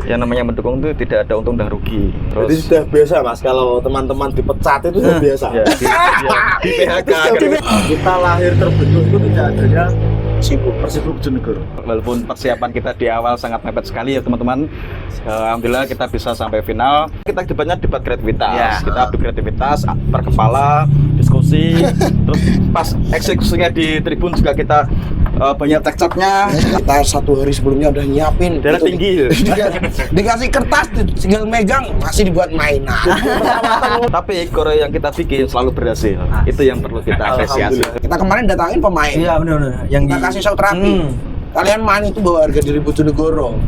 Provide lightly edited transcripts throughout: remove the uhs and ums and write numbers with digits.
yang namanya mendukung itu tidak ada untung dan rugi. Terus jadi sudah biasa Mas kalau teman-teman dipecat itu sudah biasa. Ya, di PHK. Kita lahir terbentuk itu tidak adanya Persibo Bojonegoro. Walaupun persiapan kita di awal sangat mepet sekali ya teman-teman, alhamdulillah kita bisa sampai final. Kita debatnya debat kreativitas, kita adu kreativitas per kepala, diskusi. Terus pas eksekusinya di tribun juga kita banyak cekcoknya. Kita 1 hari sebelumnya udah nyiapin darah tinggi. Dikasih kertas tinggal megang masih dibuat mainan. Tapi Korea yang kita bikin selalu berhasil. Itu yang perlu kita apresiasi. Kita kemarin datangin pemain. Iya benar-benar. Yang kita kasih show terapi. Kalian main itu bawa harga diri Bojonegoro.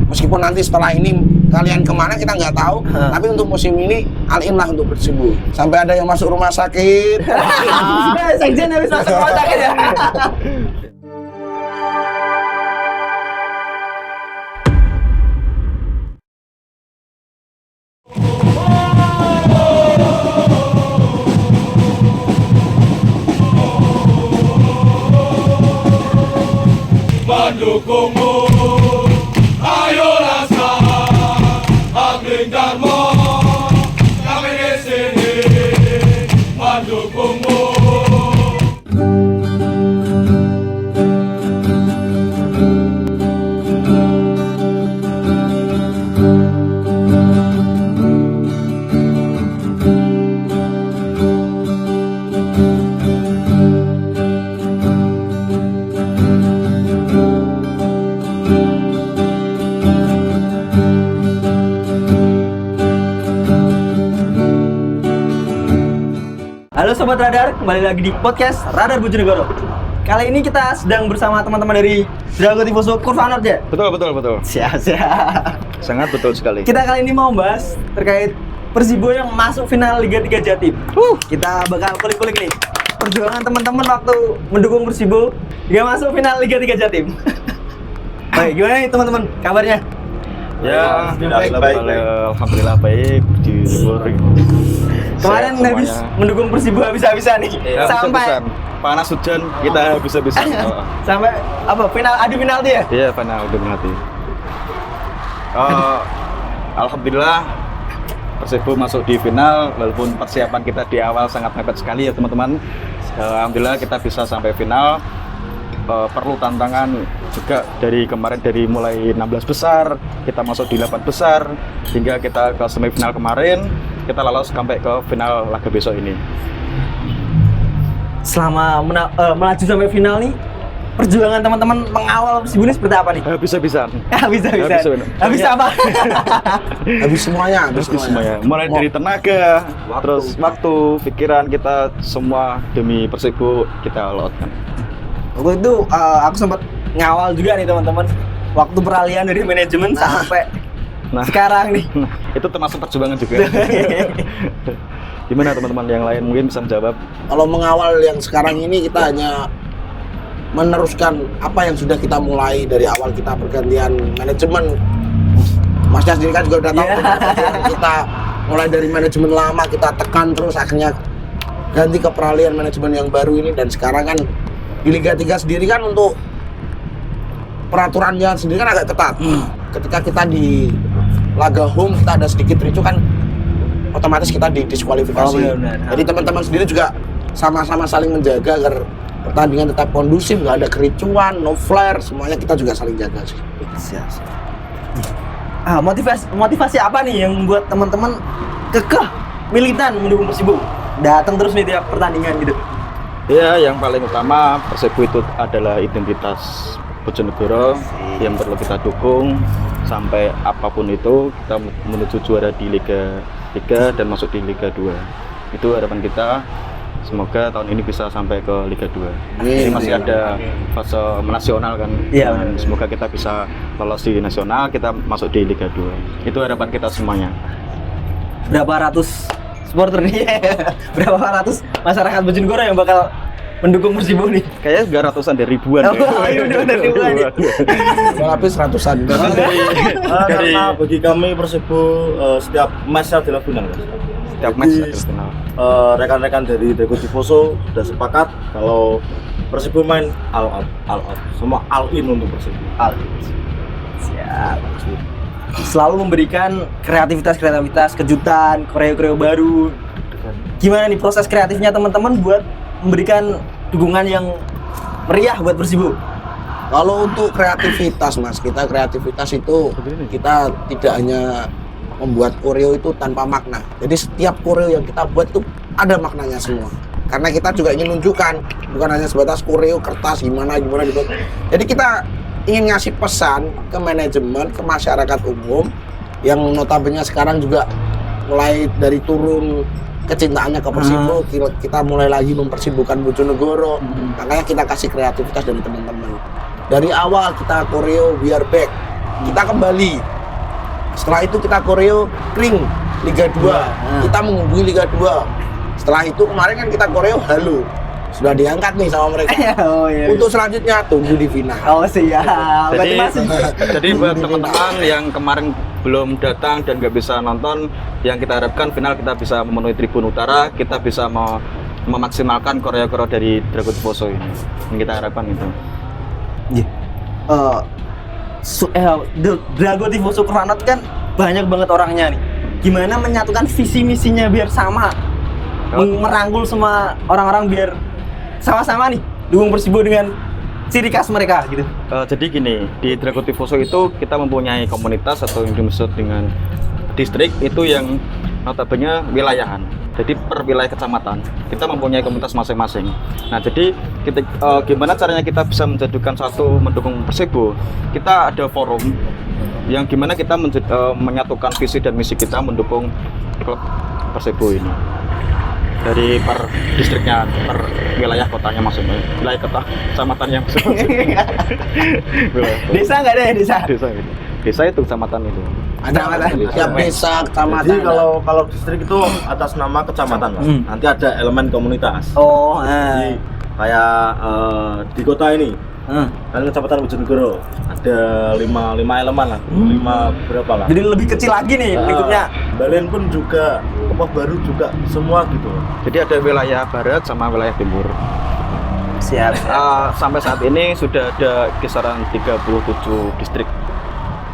Meskipun nanti setelah ini kalian kemana kita nggak tahu, tapi untuk musim ini all in lah untuk Persibo. Sampai ada yang masuk rumah sakit. Sekjen habis masuk rumah sakit ya. Mendukungmu, ayolah sekarang, Angling Darmo, kami di sini mendukungmu. Halo Sobat Radar, kembali lagi di podcast Radar Bojonegoro. Kali ini kita sedang bersama teman-teman dari Drago Tifoso Kurva Nord ya? Betul. Siap. Sangat betul sekali. Kita kali ini mau bahas terkait Persibo yang masuk final Liga 3 Jatim. Kita bakal kulik-kulik nih perjuangan teman-teman waktu mendukung Persibo hingga masuk final Liga 3 Jatim. Baik, gimana nih teman-teman kabarnya? Ya, baik. alhamdulillah baik di luar. Kemarin habis mendukung Persibo habis-habisan nih. Ya, sampai panas hujan kita bisa-bisa. sampai apa? Adu penalti ya? Iya, final udah penalti. Alhamdulillah Persibo masuk di final walaupun persiapan kita di awal sangat mepet sekali ya teman-teman. Alhamdulillah kita bisa sampai final. Perlu tantangan juga dari kemarin, dari mulai 16 besar kita masuk di 8 besar hingga kita ke semifinal kemarin, kita lolos sampai ke final laga besok ini. Selama melaju sampai final nih, perjuangan teman-teman mengawal Persibo ini seperti apa nih? Bisa-bisa. Habis apa? Habis semuanya. Mulai dari tenaga, terus waktu, pikiran kita semua demi Persibo kita lotkan. Waktu itu aku sempat ngawal juga nih teman-teman. Waktu peralihan dari manajemen sampai sekarang nih. Itu termasuk perjuangan juga. Gimana teman-teman yang lain mungkin bisa menjawab? Kalau mengawal yang sekarang ini kita hanya meneruskan apa yang sudah kita mulai dari awal kita pergantian manajemen. Mas Jas sendiri kan juga udah tahu kita mulai dari manajemen lama kita tekan terus akhirnya ganti ke peralihan manajemen yang baru ini, dan sekarang kan di Liga 3 sendiri kan untuk peraturannya sendiri kan agak ketat. Ketika kita di laga home kita ada sedikit ricu kan otomatis kita didiskualifikasi. Jadi teman-teman sendiri juga sama-sama saling menjaga agar pertandingan tetap kondusif, nggak ada kericuan, no flare, semuanya kita juga saling jaga sih. Motivasi apa nih yang membuat teman-teman kekeh militan mendukung Persibo? Datang terus nih tiap pertandingan gitu. Ya, yang paling utama Persibo itu adalah identitas Bojonegoro yang perlu kita dukung sampai apapun itu kita menuju juara di Liga 3 dan masuk di Liga 2. Itu harapan kita. Semoga tahun ini bisa sampai ke Liga 2. Ini masih ada fase nasional kan. Iya. Semoga kita bisa lolos di nasional, kita masuk di Liga 2. Itu harapan kita semuanya. Berapa ratus supporter nih? Berapa ratus masyarakat Bojonegoro yang bakal mendukung Persibo nih? Kayaknya nggak ratusan, deh, ribuan. Udah ribuan. Habis ratusan. Karena bagi kami Persibo setiap match adalah final. Setiap match adalah final. Rekan-rekan dari Drago Tifoso sudah sepakat kalau Persibo main all out, semua all in untuk Persibo. All in. Siap. selalu memberikan kreativitas, kejutan, koreo baru. Gimana nih proses kreatifnya teman-teman buat memberikan dukungan yang meriah buat Persibo? Kalau untuk kreativitas Mas, kreativitas itu kita tidak hanya membuat koreo itu tanpa makna. Jadi setiap koreo yang kita buat itu ada maknanya semua. Karena kita juga ingin menunjukkan bukan hanya sebatas koreo kertas gimana gitu. Jadi kita ingin ngasih pesan ke manajemen, ke masyarakat umum yang notabene sekarang juga mulai dari turun kecintaannya ke Persibo, kita mulai lagi mempersibukan Bojonegoro. Makanya kita kasih kreativitas dari teman-teman. Dari awal kita koreo We Are Back, kita kembali. Setelah itu kita koreo Kring Liga 2, kita menghubungi Liga 2. Setelah itu kemarin kan kita koreo Halo, sudah diangkat nih sama mereka. Iya. Untuk selanjutnya tunggu di final. Oh siap. Jadi buat teman-teman yang kemarin belum datang dan nggak bisa nonton, yang kita harapkan final kita bisa memenuhi tribun utara, kita bisa memaksimalkan koreo-koreo dari Drago Tifoso ini. Yang kita harapkan itu. Drago Tifoso Kranot kan banyak banget orangnya nih. Gimana menyatukan visi misinya biar sama, merangkul semua orang-orang biar sama-sama nih dukung Persibo dengan ciri khas mereka gitu. Jadi gini, di Drago Tifoso itu kita mempunyai komunitas atau yang dimaksud dengan distrik itu yang notabene wilayahan. Jadi per wilayah kecamatan kita mempunyai komunitas masing-masing. Nah, jadi kita gimana caranya kita bisa menjadikan satu mendukung Persibo? Kita ada forum yang gimana kita menyatukan visi dan misi kita mendukung klub Persibo ini. Dari per distriknya, per wilayah kotanya masing-masing, wilayah kota, kecamatannya masing-masing. Desa nggak ada ya desa? Desa itu kecamatan itu. Ada tiap desa, kecamatan. Jadi kalau distrik itu atas nama kecamatan, Mas. Nanti ada elemen komunitas. Oh, Jadi kayak di kota ini, kan kecamatan Bojonegoro ada 5 elemen lah, 5 berapa lah. jadi lebih kecil lagi nih lingkupnya. Balen pun juga, Kepah Baru juga, semua gitu. Jadi ada wilayah barat sama wilayah timur. Siap. Sampai saat ini sudah ada kisaran 37 distrik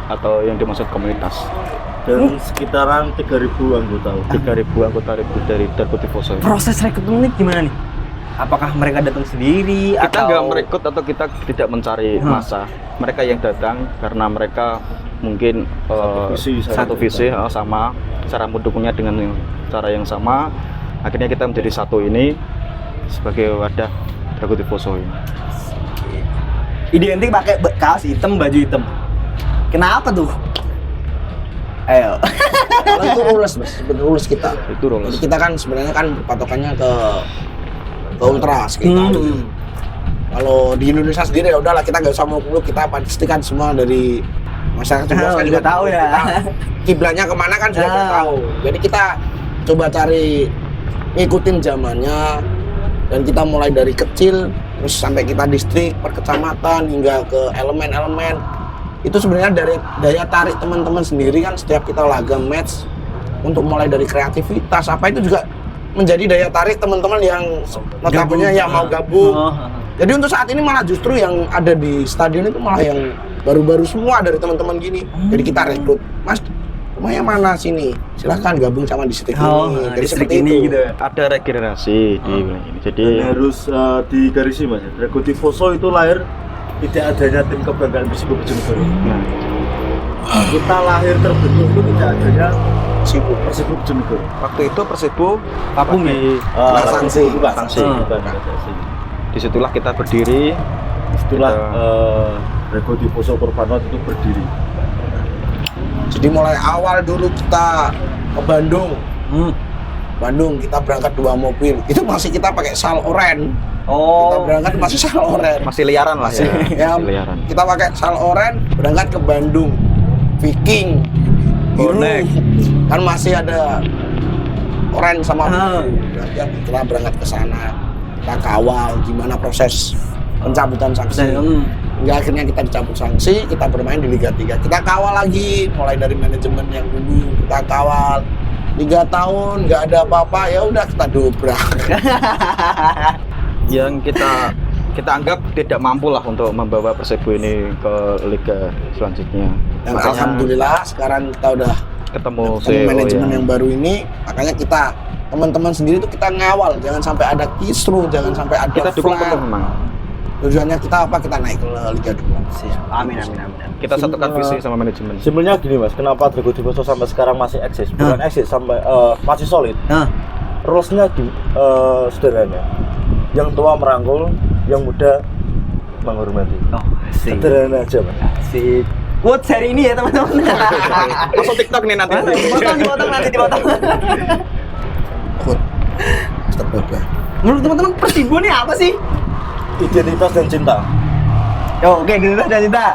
atau yang dimaksud komunitas. Dan sekitaran 3.000 anggota. 3.000 anggota dari Drago Tifoso. Proses rekrutmennya gimana nih? Apakah mereka datang sendiri Kita atau nggak merekrut atau kita tidak mencari massa. Mereka yang datang karena mereka mungkin satu visi sama, cara mendukungnya dengan cara yang sama. Akhirnya kita menjadi satu ini sebagai wadah Drago Tifoso ini. identik pakai kaos hitam, baju hitam? Kenapa tuh? Ayo. Kalau itu rules Mas, rules kita. Itu rules. Jadi kita kan sebenarnya kan patokannya ke ultras kita. Kalau di Indonesia sendiri ya udahlah, kita nggak usah muluk-muluk, kita pastikan semua dari masyarakat kan juga tahu ya. Kiblatnya kemana kan sudah kita tahu. Jadi kita coba cari ngikutin zamannya, dan kita mulai dari kecil terus sampai kita distrik, per kecamatan hingga ke elemen-elemen. Itu sebenarnya dari daya tarik teman-teman sendiri kan, setiap kita laga match untuk mulai dari kreativitas apa itu juga menjadi daya tarik teman-teman yang notabene yang mau gabung. Jadi untuk saat ini malah justru yang ada di stadion itu malah yang baru-baru semua dari teman-teman gini. Jadi kita rekrut, Mas, rumahnya mana sini? Silahkan gabung sama distrik ini. Jadi seperti ini itu. gitu. Ada regenerasi di wilayah ini. Jadi Dan harus digarisi Mas. Drago Tifoso itu lahir tidak adanya tim kebanggaan Persibo Bojonegoro. Kita lahir terbentuk itu tidak adanya Persibo Bojonegoro. waktu itu Persibo Kapung ya? Sanksi. Sanksi. Disitulah kita berdiri. Itulah Drago Tifoso Kranot itu berdiri. Jadi mulai awal dulu kita ke Bandung. Bandung kita berangkat 2 mobil. Itu masih kita pakai sal oren. Kita berangkat masih sal oren. Masih liaran lah ya. Ya, Masih liaran. kita pakai sal oren berangkat ke Bandung. Viking, Biru, Bonek. kan masih ada oren sama biru. Ya, kita berangkat ke sana, kita kawal gimana proses pencabutan sanksi. Hingga akhirnya kita dicabut sanksi, kita bermain di Liga 3. Kita kawal lagi, mulai dari manajemen yang dulu kita kawal 3 tahun, nggak ada apa-apa, ya udah kita dobrak. Yang kita kita anggap tidak mampu lah untuk membawa Persibo ini ke liga selanjutnya. Dan Makanya alhamdulillah sekarang kita udah ketemu manajemen ya. yang baru ini, makanya kita teman-teman sendiri tuh kita ngawal, jangan sampai ada kisruh, jangan sampai ada Kita dukung flare. penuh memang. Tujuannya kita apa? Kita naik ke Liga 2. Siap. Amin. Kita satukan visi sama manajemen. Simpelnya gini mas, kenapa Drago Diposo sampai sekarang masih eksis? Bukan eksis, sampai masih solid. Nah, Rules-nya sederhana. Yang tua merangkul, yang muda menghormati. oh, asik. Sederhana aja mas. Asik. Quotes hari ini ya teman-teman. Masuk TikTok nih nanti. Dipotong nanti dipotong. Ikut. Terbaga. Menurut teman-teman Persibo nih apa sih? Identitas dan cinta. Oh, oke, cinta dan cinta.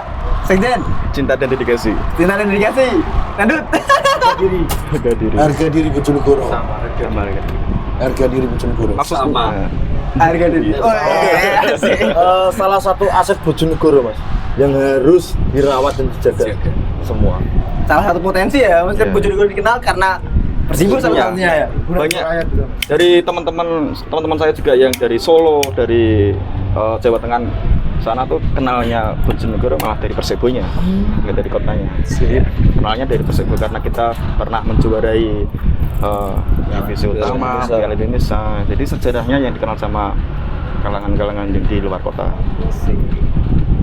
Sekjen, Cinta dan dedikasi. cinta dan dedikasi. Nandut. Harga diri. Harga diri Bojonegoro. Sama harga. Harga diri Bojonegoro. Maksud sama. Harga diri. Oh, iya. Asik. Salah satu aset Bojonegoro mas, yang harus dirawat dan dijaga semua. Salah satu potensi ya, maksudnya Iya. Bojonegoro dikenal karena Persibo salah Iya. satunya ya. Banyak dari teman-teman saya juga yang dari Solo, dari Jawa Tengah sana tuh kenalnya Bojonegoro malah dari Persibonya, nggak dari kotanya. Kenalnya dari Persibo karena kita pernah menjuarai divisi utama, Piala Indonesia. Jadi sejarahnya yang dikenal sama kalangan-kalangan di luar kota.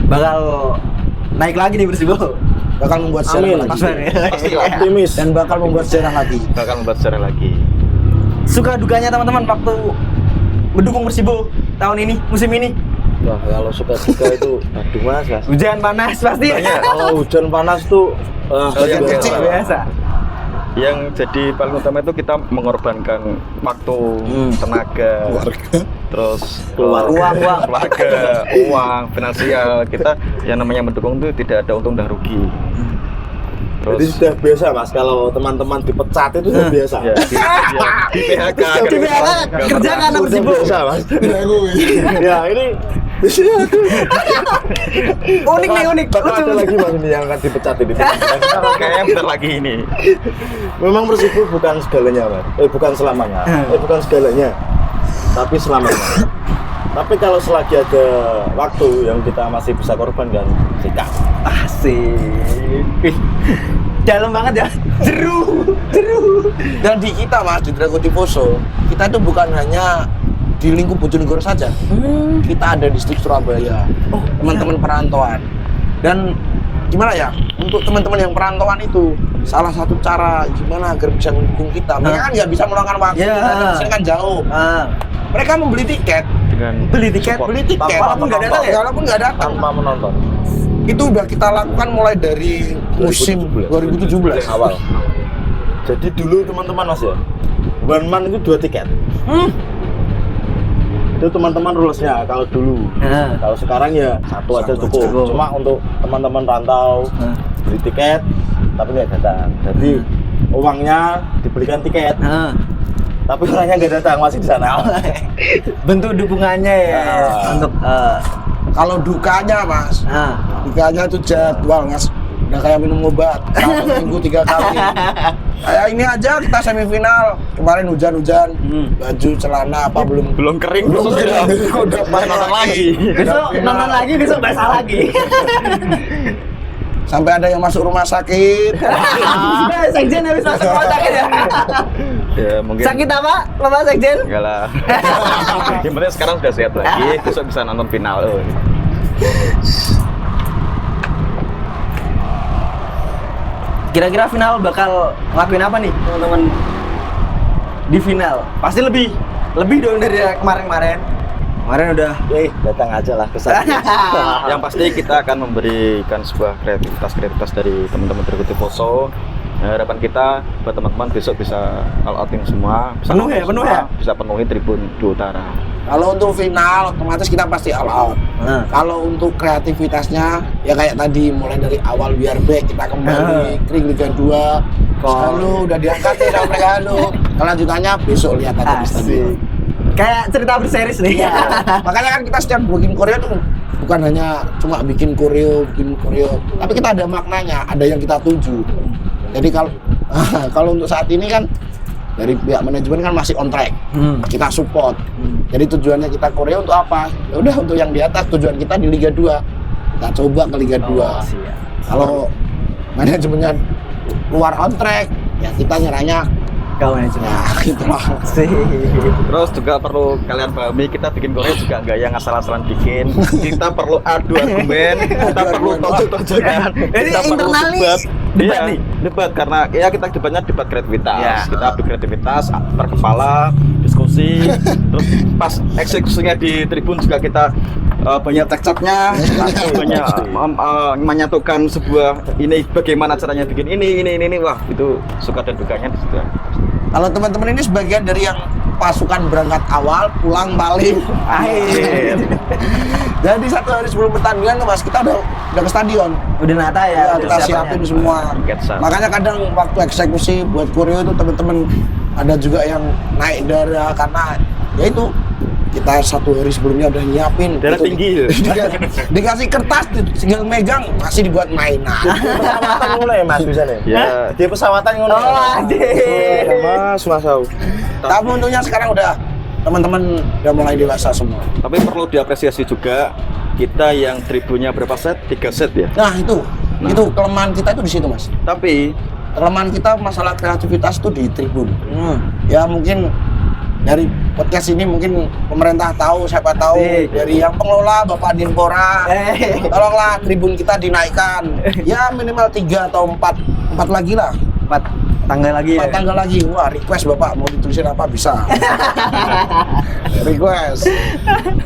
Bakal naik lagi nih Persibo. Bakal membuat sejarah Amin. lagi. Pastilah. Optimis. Dan bakal membuat sejarah lagi. Bakal membuat sejarah lagi. Suka dukanya teman-teman waktu mendukung Persibo tahun ini, musim ini. Wah kalau suka-suka itu, aduh mas. Hujan panas pasti. Kalau hujan panas tuh, yang kecil. Biasa. Yang jadi paling utama itu kita mengorbankan waktu, tenaga, terus Uang. keluarga, uang, finansial. Kita yang namanya mendukung itu tidak ada untung dan rugi. Jadi Terus sudah biasa mas, kalau teman-teman dipecat itu sudah biasa. ya, di PHK, Di PHK kerja karena Sudah Persibo. biasa mas. Ya ini Unik. bakal ada Lucu. lagi mas ini yang akan dipecat ini. kayaknya bentar lagi ini. Memang Persibo bukan segalanya mas, bukan selamanya, bukan segalanya, tapi selamanya. Tapi kalau selagi ada waktu yang kita masih bisa korbankan, sikat. Asik. Dalam banget ya. Jeru. Dan di kita mas, di Drago Diposo, kita itu bukan hanya di lingkup Bojonegoro saja. Kita ada di distrik Surabaya, teman-teman perantauan. Dan gimana ya, untuk teman-teman yang perantauan itu, salah satu cara gimana agar bisa mendukung kita. Mereka kan nggak bisa meluangkan waktu, Ya. kita kan jauh. Mereka membeli tiket, Dengan Beli tiket. walaupun nggak datang ya, walaupun nggak datang. Tanpa menonton Itu udah kita lakukan mulai dari musim 2017 awal. Jadi dulu teman-teman mas ya, one man itu 2 tiket. Itu teman-teman rulesnya kalau dulu. Kalau sekarang ya satu aja Satu cukup. aja. Cuma untuk teman-teman rantau beli tiket tapi nggak datang. Jadi uangnya dibelikan tiket, tapi orangnya nggak datang, masih di sana. Bentuk dukungannya ya untuk Kalau dukanya mas, dukanya itu jadwal mas, udah kayak minum obat, seminggu 3 kali. Kayak ini aja kita semifinal, kemarin hujan-hujan, baju celana apa belum kering, belum kering. udah nonton lagi. besok nonton lagi, besok basah lagi. Sampai ada yang masuk rumah sakit. Sekjen habis masuk rumah sakit ya. Ya mungkin. Sakit apa, Bapak Sekjen? Enggak lah. Yang penting sekarang sudah sehat lagi, besok bisa nonton final. Kira-kira final bakal ngelakuin apa nih teman-teman di final? Pasti lebih dong dari kemarin-kemarin. Kemarin udah Datang aja lah ke sana. Yang pasti kita akan memberikan sebuah kreativitas dari teman-teman Drago Diposo. Harapan kita buat teman-teman besok bisa all outing semua, bisa Penuh ya, nonton penuh semua, ya? bisa penuhi tribun di utara. Kalau untuk final, otomatis kita pasti all out. Kalau untuk kreativitasnya, ya kayak tadi mulai dari awal biar back kita kembali kering Liga 2. Kalau udah diangkat ya sama mereka lu. Kelanjutannya besok lihat aja di stadion. kayak cerita berseris nih. Makanya kan kita setiap bikin koreo tuh bukan hanya cuma bikin koreo, tapi kita ada maknanya, ada yang kita tuju. Jadi kalau untuk saat ini kan dari pihak manajemen kan masih on track. Kita support. Jadi tujuannya kita Korea untuk apa? Ya udah untuk yang di atas, tujuan kita di Liga 2. Kita coba ke Liga 2. Kalau manajemennya keluar on track, ya kita nyerahnya Kau manajemen. ya itulah. Terus juga perlu kalian pahami, kita bikin Korea juga nggak yang asal-asalan bikin. Kita perlu adu argumen, kita perlu tonjok-tonjokan, Jadi kita perlu internali debat. debat Iya, nih? debat karena ya kita debatnya debat kreativitas. Ya. Kita adu kreativitas, berkepala, diskusi. Terus pas eksekusinya di tribun juga kita banyak tekcapnya, banyak menyatukan sebuah ini bagaimana caranya bikin ini. Wah, itu suka dan dukanya di situ. Kalau teman-teman ini sebagian dari yang pasukan berangkat awal, pulang balik akhir. Jadi 1 hari sebelum pertandingan tuh Mas, kita udah ke stadion. Udah nata ya. Ya, udah kita siapnya. siapin semua. Tiket sah. Makanya kadang waktu eksekusi buat koreo itu teman-teman ada juga yang naik darah karena ya itu kita 1 hari sebelumnya udah nyiapin. Darah Itu tinggi. dikasih kertas tinggal megang masih dibuat mainan. Pesawatan ngono ya Mas bisa nih. Ya. Di pesawatan ngono. Oh, anjir. Mas tahu. Tapi untungnya sekarang udah teman-teman udah mulai dewasa semua. Tapi perlu diapresiasi juga kita yang tribunnya berapa set? 3 set ya. Nah itu kelemahan kita itu di situ Mas. Tapi Kelemahan kita masalah kreativitas itu di tribun. Ya mungkin dari podcast ini mungkin pemerintah tahu, siapa tahu dari yang pengelola Bapak Dinpora, tolonglah tribun kita dinaikkan. Ya minimal 3 atau 4 lagi lah. 4 tanggal lagi 4 ya. tanggal lagi. Wah, request Bapak mau ditulisin apa bisa. Request.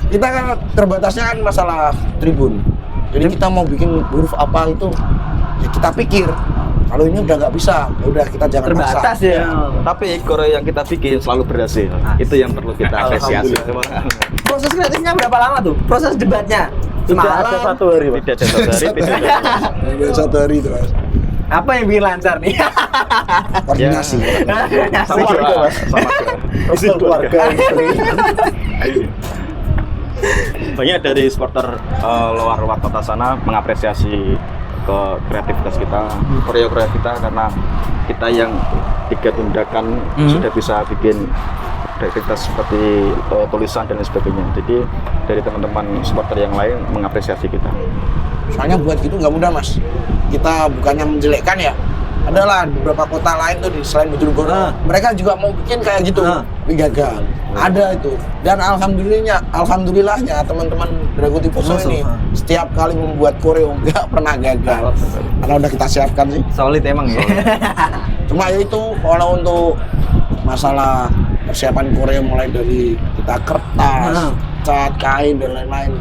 Kita kan terbatasnya kan masalah tribun. Jadi kita mau bikin huruf apa itu ya kita pikir. Kalau ini udah nggak bisa, ya udah kita jangan Terbatas maksa. ya. tapi Korea yang kita bikin selalu berhasil. Itu yang perlu kita apresiasi. Proses kreatifnya berapa lama tuh? Proses debatnya? Tidak ada 1 hari Mas. Tidak ada 1 hari, tidak ada. Ya, 1 hari itu Mas. Apa yang bikin lancar nih? Koordinasi. Sama doa, sama doa. Restu keluarga istri. Banyak dari supporter luar kota sana mengapresiasi ke kreativitas kita, korea kita karena kita yang 3 tindakan sudah bisa bikin kreativitas seperti tulisan dan lain sebagainya. Jadi dari teman-teman supporter yang lain mengapresiasi kita. Soalnya buat gitu nggak mudah Mas. Kita bukannya menjelekkan ya. Adalah beberapa kota lain tuh di selain Bojonegoro, mereka juga mau bikin kayak gitu, tapi gagal. Ada itu. Dan alhamdulillahnya teman-teman Drago Tifoso ini setiap kali membuat koreo nggak pernah gagal. Karena udah kita siapkan sih. Solid emang ya. Cuma ya itu kalau untuk masalah persiapan koreo mulai dari kita kertas, cat, kain dan lain-lain.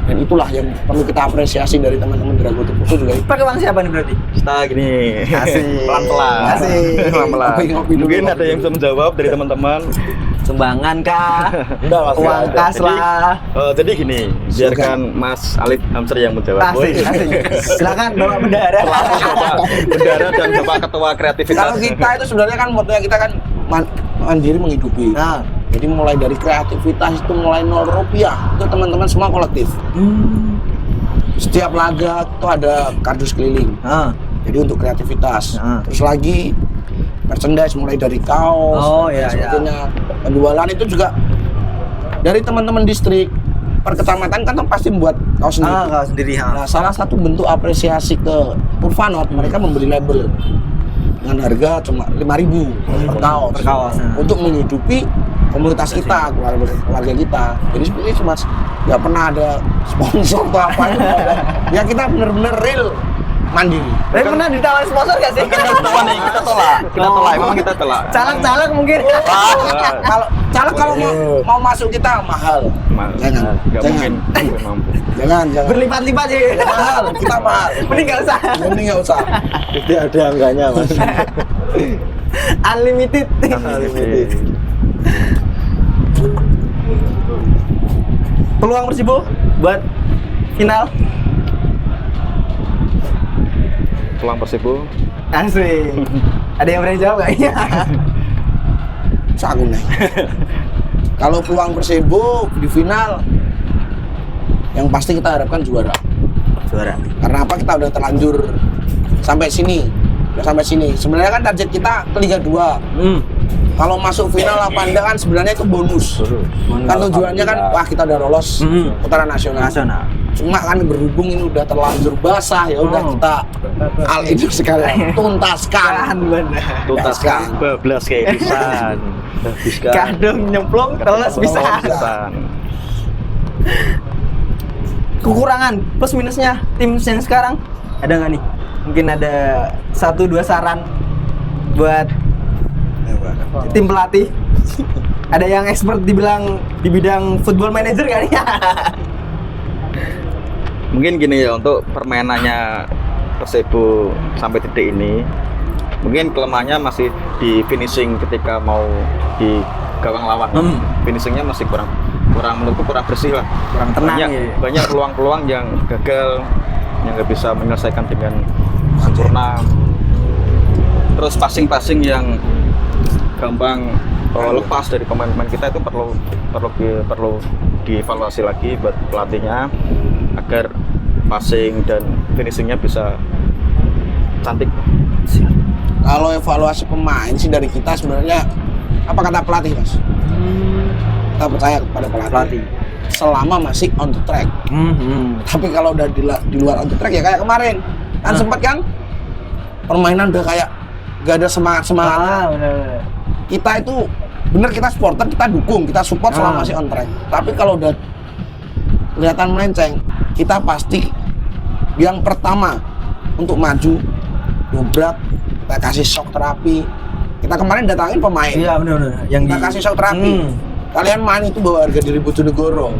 Dan itulah yang perlu kita apresiasi dari teman-teman Drago Tifoso juga. Pakai uang siapa nih berarti? Kita gini, Asik. pelan-pelan. Asik. Pelan-pelan. Ngopi dulu. Mungkin ada yang bisa menjawab dari teman-teman. Sumbangan kah? Udah Mas. Uang kas lah. Jadi gini, biarkan Mas Alif Hamzah yang menjawab. Asik, asik. Silakan Bapak Bendara. Bapak Bendara dan Bapak Ketua Kreativitas. Kalau kita itu sebenarnya kan motonya kita kan mandiri menghidupi. Nah. Jadi mulai dari kreativitas itu mulai 0 rupiah itu teman-teman semua kolektif. Setiap laga itu ada kardus keliling. Jadi untuk kreativitas. Terus lagi merchandise mulai dari kaos, Oh, iya, sebagainya. Penjualan itu juga dari teman-teman distrik per kecamatan kan pasti membuat kaos sendiri. Kau sendiri ha. Nah, salah satu bentuk apresiasi ke Purvanot, mereka membeli label dengan harga cuma 5.000 per kaos. Per kaos, ya. Untuk menghidupi komunitas kita, keluarga kita. Jadi sebenarnya cuma nggak pernah ada sponsor atau apa itu nggak ada. Ya kita bener-bener real mandiri. Tapi pernah ditawarin sponsor gak sih? Kita nih, kita tolak, memang kita tolak. Caleg-caleg mungkin. Kalau caleg kalau mau masuk kita mahal. Jangan, Nggak jangan. mungkin mampu. Jangan. Berlipat-lipat sih. Mahal, kita mahal. Mending gak usah. Mending nggak usah. Tidak ada angkanya Mas. Unlimited. Peluang Persibo buat final. Peluang Persibo. Asik. Ada yang berani jawab gak? Iya. Sagun nih. Kalau peluang Persibo di final, yang pasti kita harapkan juara. Juara. Karena apa? Kita udah terlanjur sampai sini. Udah sampai sini. Sebenarnya kan target kita ke Liga 2. kalau masuk final apa enggak kan sebenarnya itu bonus. Kan tujuannya kan wah kita udah lolos putaran nasional. Cuma kan berhubung ini udah terlanjur basah ya udah kita itu sekalian tuntaskan. Bablas kayak pisan. Kadung nyemplung teles bisa. Kekurangan plus minusnya tim yang sekarang ada nggak nih? Mungkin ada 1-2 saran buat tim pelatih. Ada yang expert di bidang football manager kali ya? Mungkin gini ya, untuk permainannya Persibo sampai titik ini mungkin kelemahannya masih di finishing ketika mau di gawang lawan. Finishingnya masih kurang menurutku kurang bersih lah, Kurang tenang banyak peluang-peluang yang gagal, yang nggak bisa menyelesaikan dengan sempurna. Terus passing yang gampang lepas dari pemain-pemain kita itu perlu dievaluasi lagi buat pelatihnya agar passing dan finishingnya bisa cantik. Kalau evaluasi pemain sih dari kita sebenarnya apa kata pelatih Mas? Kita percaya kepada pelatih. Selama masih on the track. Tapi kalau udah di luar on the track ya kayak kemarin kan sempat kan permainan udah kayak gak ada semangat. Bener. Kita itu bener, kita supporter, kita dukung, kita support selama masih on track. Tapi kalau udah kelihatan melenceng, kita pasti yang pertama untuk maju, dobrak, kita kasih shock terapi. Kita kemarin datangin pemain. Iya benar. Yang kita kasih shock terapi. Kalian main itu bawa harga diri Bojonegoro.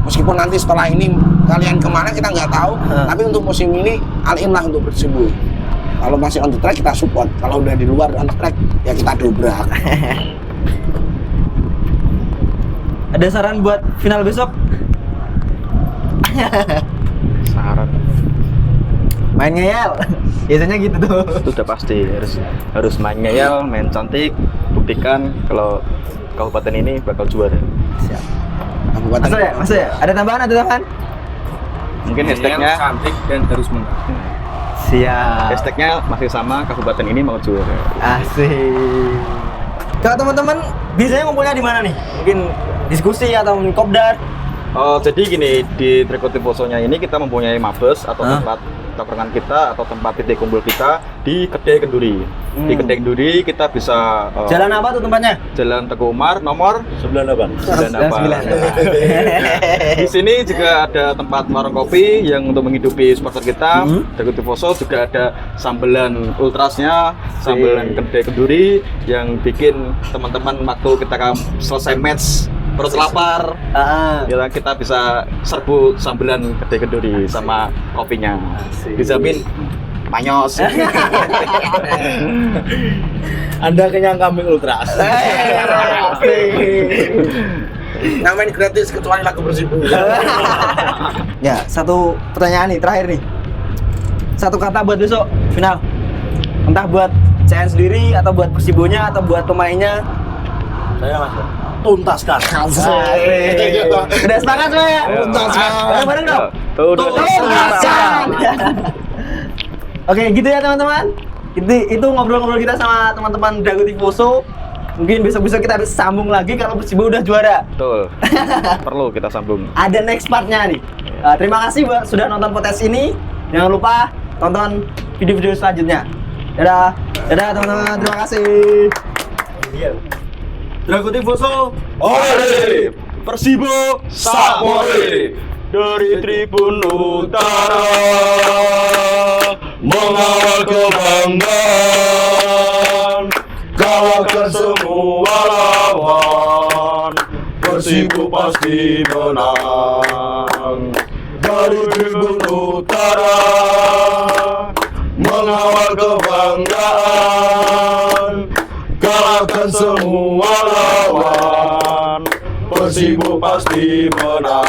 Meskipun nanti setelah ini kalian kemana kita nggak tahu, tapi untuk musim ini all in lah untuk Persibo. Kalau masih on the track kita support, kalau udah di luar on the track ya kita dobrak. Ada saran buat final besok? Saran Main ngeyel. Biasanya gitu tuh. itu udah pasti harus main ngeyel, main cantik, buktikan kalau kabupaten ini bakal juara. Siap. Masuk ya? Ada tambahan? Mungkin hashtagnya cantik dan harus menang. Siap. hashtagnya masih sama, kabupaten ini mau juara. Asik. Kalau teman-teman biasanya ngumpulnya di mana nih? Mungkin diskusi atau mungkin kopdar? Oh, jadi gini, di Trikotif Posonya ini kita mempunyai mabes atau tempat tongkrongan kita atau tempat titik kumpul kita di Kedai Kenduri. Di Kedai Kenduri kita bisa Jalan apa tuh tempatnya? Jalan Teguh Umar nomor 98. 98. Di sini juga ada tempat warung kopi yang untuk menghidupi supporter kita. Trikotif Poso juga ada sambelan ultrasnya, sambelan Kedai Kenduri yang bikin teman-teman waktu kita selesai match perut lapar, ya kita bisa serbu sambelan Kedai Kenduri sama kopinya. Dijamin manyos. Anda kenyang kambing ultras. Namain gratis kecuali lagu Persibo. Ya, satu pertanyaan nih terakhir nih. Satu kata buat besok final. Entah buat CN sendiri atau buat Persibonya atau buat pemainnya. Saya Mas. Tuntaskan. Udah semangat semua ya? Tuntaskan. Bareng dong. Tuntaskan. Oke, gitu ya teman-teman. Itu ngobrol-ngobrol kita sama teman-teman Trikotif Poso. Mungkin besok-besok kita harus sambung lagi kalau Persibo udah juara. Betul. Perlu kita sambung. Ada next partnya nih. Terima kasih sudah nonton podcast ini. Jangan lupa tonton video-video selanjutnya. Dadah teman-teman. Terima kasih. Trikotif Poso. Oleh Persibo Sapore dari Tribun Utara mengawal kebanggaan, kalahkan semua lawan, Persibo pasti menang. Dari Tribun Utara mengawal kebanggaan, kalahkan semua lawan, Persibo pasti menang.